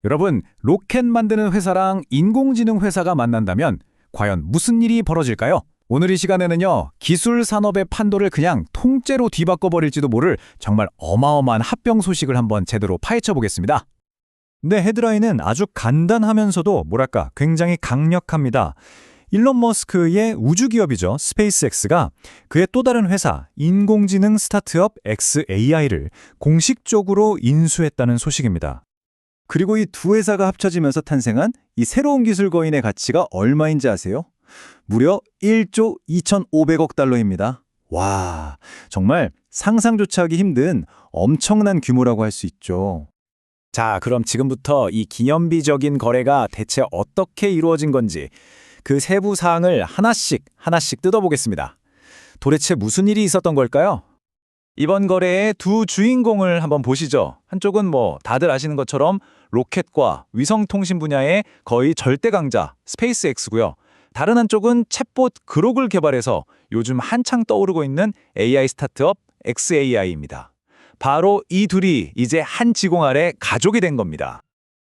여러분, 로켓 만드는 회사랑 인공지능 회사가 만난다면 과연 무슨 일이 벌어질까요? 오늘 이 시간에는요, 기술 산업의 판도를 그냥 통째로 뒤바꿔버릴지도 모를 정말 어마어마한 합병 소식을 한번 제대로 파헤쳐 보겠습니다. 네, 헤드라인은 아주 간단하면서도 뭐랄까 굉장히 강력합니다. 일론 머스크의 우주기업이죠. 스페이스X가 그의 또 다른 회사, 인공지능 스타트업 xAI를 공식적으로 인수했다는 소식입니다. 그리고 이 두 회사가 합쳐지면서 탄생한 이 새로운 기술 거인의 가치가 얼마인지 아세요? 무려 1조 2,500억 달러입니다. 와, 정말 상상조차 하기 힘든 엄청난 규모라고 할 수 있죠. 자, 그럼 지금부터 이 기념비적인 거래가 대체 어떻게 이루어진 건지 그 세부 사항을 하나씩 뜯어보겠습니다. 도대체 무슨 일이 있었던 걸까요? 이번 거래의 두 주인공을 한번 보시죠. 한쪽은 다들 아시는 것처럼 로켓과 위성통신 분야의 거의 절대 강자 스페이스X고요. 다른 한쪽은 챗봇 그록을 개발해서 요즘 한창 떠오르고 있는 AI 스타트업 xAI입니다. 바로 이 둘이 이제 한 지공 아래 가족이 된 겁니다.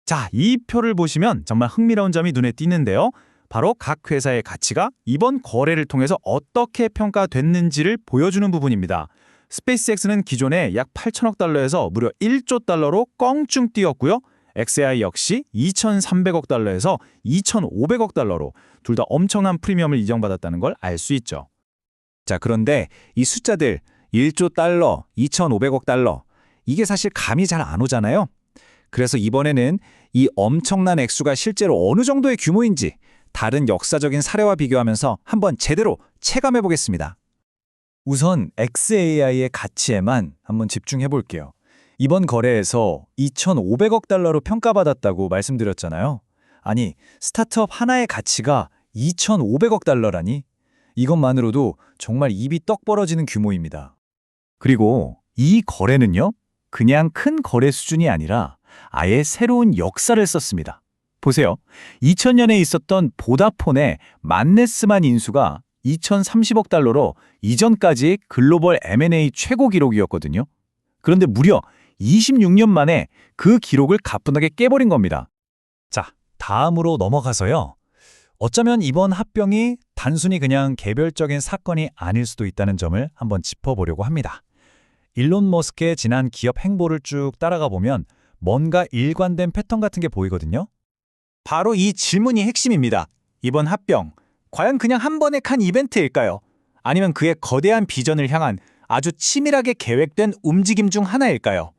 자, 이 표를 보시면 정말 흥미로운 점이 눈에 띄는데요. 바로 각 회사의 가치가 이번 거래를 통해서 어떻게 평가됐는지를 보여주는 부분입니다. 스페이스X는 기존에 약 8천억 달러에서 무려 1조 달러로 껑충 뛰었고요. xAI 역시 2,300억 달러에서 2,500억 달러로 둘 다 엄청난 프리미엄을 인정받았다는 걸 알 수 있죠. 자, 그런데 이 숫자들 1조 달러, 2,500억 달러 이게 사실 감이 잘 안 오잖아요. 그래서 이번에는 이 엄청난 액수가 실제로 어느 정도의 규모인지 다른 역사적인 사례와 비교하면서 한번 제대로 체감해 보겠습니다. 우선 xAI의 가치에만 한번 집중해 볼게요. 이번 거래에서 2,500억 달러로 평가받았다고 말씀드렸잖아요. 아니, 스타트업 하나의 가치가 2,500억 달러라니? 이것만으로도 정말 입이 떡 벌어지는 규모입니다. 그리고 이 거래는요, 그냥 큰 거래 수준이 아니라 아예 새로운 역사를 썼습니다. 보세요. 2000년에 있었던 보다폰의 만네스만 인수가 2,030억 달러로 이전까지 글로벌 M&A 최고 기록이었거든요. 그런데 무려 26년 만에 그 기록을 가뿐하게 깨버린 겁니다. 자, 다음으로 넘어가서요. 어쩌면 이번 합병이 단순히 그냥 개별적인 사건이 아닐 수도 있다는 점을 한번 짚어보려고 합니다. 일론 머스크의 지난 기업 행보를 쭉 따라가 보면 뭔가 일관된 패턴 같은 게 보이거든요. 바로 이 질문이 핵심입니다. 이번 합병, 과연 그냥 한 번의 칸 이벤트일까요? 아니면 그의 거대한 비전을 향한 아주 치밀하게 계획된 움직임 중 하나일까요?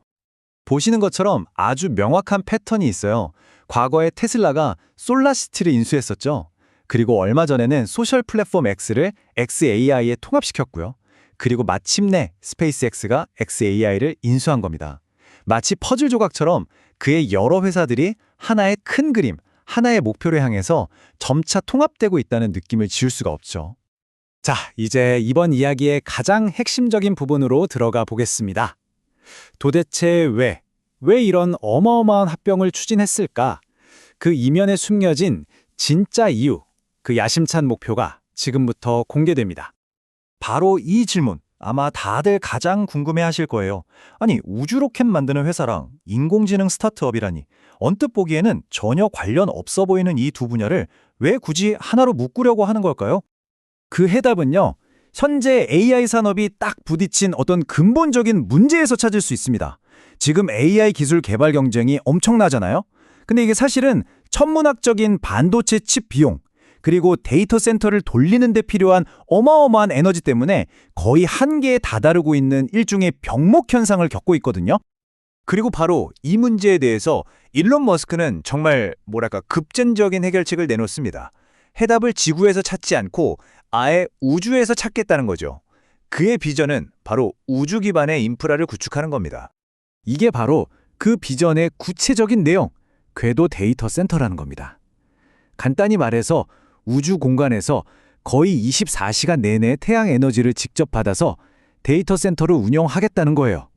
보시는 것처럼 아주 명확한 패턴이 있어요. 과거에 테슬라가 솔라시티를 인수했었죠. 그리고 얼마 전에는 소셜 플랫폼 X를 xAI에 통합시켰고요. 그리고 마침내 스페이스X가 xAI를 인수한 겁니다. 마치 퍼즐 조각처럼 그의 여러 회사들이 하나의 큰 그림, 하나의 목표를 향해서 점차 통합되고 있다는 느낌을 지울 수가 없죠. 자, 이제 이번 이야기의 가장 핵심적인 부분으로 들어가 보겠습니다. 도대체 왜 이런 어마어마한 합병을 추진했을까? 그 이면에 숨겨진 진짜 이유, 그 야심찬 목표가 지금부터 공개됩니다. 바로 이 질문, 아마 다들 가장 궁금해하실 거예요. 아니, 우주 로켓 만드는 회사랑 인공지능 스타트업이라니 언뜻 보기에는 전혀 관련 없어 보이는 이 두 분야를 왜 굳이 하나로 묶으려고 하는 걸까요? 그 해답은요, 현재 AI 산업이 딱 부딪힌 어떤 근본적인 문제에서 찾을 수 있습니다. 지금 AI 기술 개발 경쟁이 엄청나잖아요? 근데 이게 사실은 천문학적인 반도체 칩 비용, 그리고 데이터 센터를 돌리는 데 필요한 어마어마한 에너지 때문에 거의 한계에 다다르고 있는 일종의 병목 현상을 겪고 있거든요. 그리고 바로 이 문제에 대해서 일론 머스크는 정말 급진적인 해결책을 내놓습니다. 해답을 지구에서 찾지 않고 아예 우주에서 찾겠다는 거죠. 그의 비전은 바로 우주 기반의 인프라를 구축하는 겁니다. 이게 바로 그 비전의 구체적인 내용, 궤도 데이터 센터라는 겁니다. 간단히 말해서 우주 공간에서 거의 24시간 내내 태양 에너지를 직접 받아서 데이터 센터를 운영하겠다는 거예요.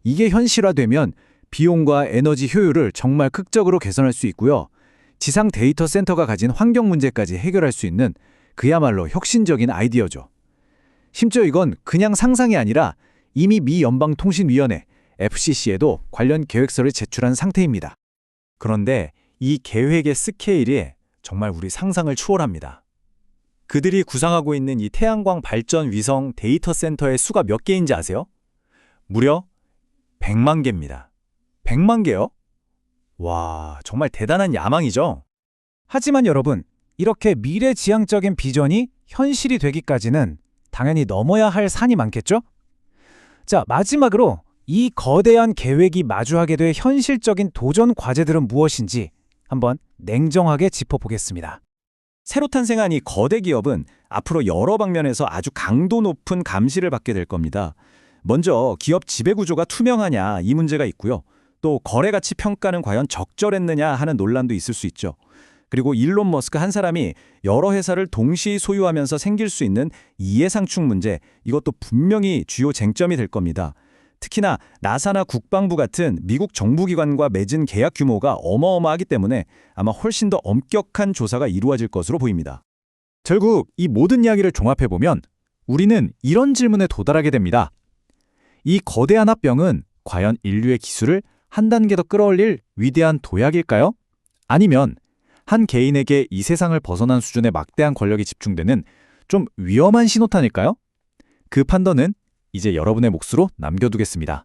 이게 현실화되면 비용과 에너지 효율을 정말 극적으로 개선할 수 있고요. 지상 데이터 센터가 가진 환경 문제까지 해결할 수 있는 그야말로 혁신적인 아이디어죠. 심지어 이건 그냥 상상이 아니라 이미 미 연방통신위원회 FCC에도 관련 계획서를 제출한 상태입니다. 그런데 이 계획의 스케일이 정말 우리 상상을 초월합니다. 그들이 구상하고 있는 이 태양광 발전 위성 데이터 센터의 수가 몇 개인지 아세요? 무려 100만 개입니다. 100만 개요? 와, 정말 대단한 야망이죠? 하지만 여러분, 이렇게 미래지향적인 비전이 현실이 되기까지는 당연히 넘어야 할 산이 많겠죠? 자, 마지막으로 이 거대한 계획이 마주하게 될 현실적인 도전 과제들은 무엇인지 한번 냉정하게 짚어보겠습니다. 새로 탄생한 이 거대 기업은 앞으로 여러 방면에서 아주 강도 높은 감시를 받게 될 겁니다. 먼저 기업 지배 구조가 투명하냐 이 문제가 있고요. 또 거래 가치 평가는 과연 적절했느냐 하는 논란도 있을 수 있죠. 그리고 일론 머스크 한 사람이 여러 회사를 동시에 소유하면서 생길 수 있는 이해상충 문제, 이것도 분명히 주요 쟁점이 될 겁니다. 특히나 나사나 국방부 같은 미국 정부기관과 맺은 계약 규모가 어마어마하기 때문에 아마 훨씬 더 엄격한 조사가 이루어질 것으로 보입니다. 결국 이 모든 이야기를 종합해보면 우리는 이런 질문에 도달하게 됩니다. 이 거대한 합병은 과연 인류의 기술을 한 단계 더 끌어올릴 위대한 도약일까요? 아니면 한 개인에게 이 세상을 벗어난 수준의 막대한 권력이 집중되는 좀 위험한 신호탄일까요? 그 판단은 이제 여러분의 몫으로 남겨두겠습니다.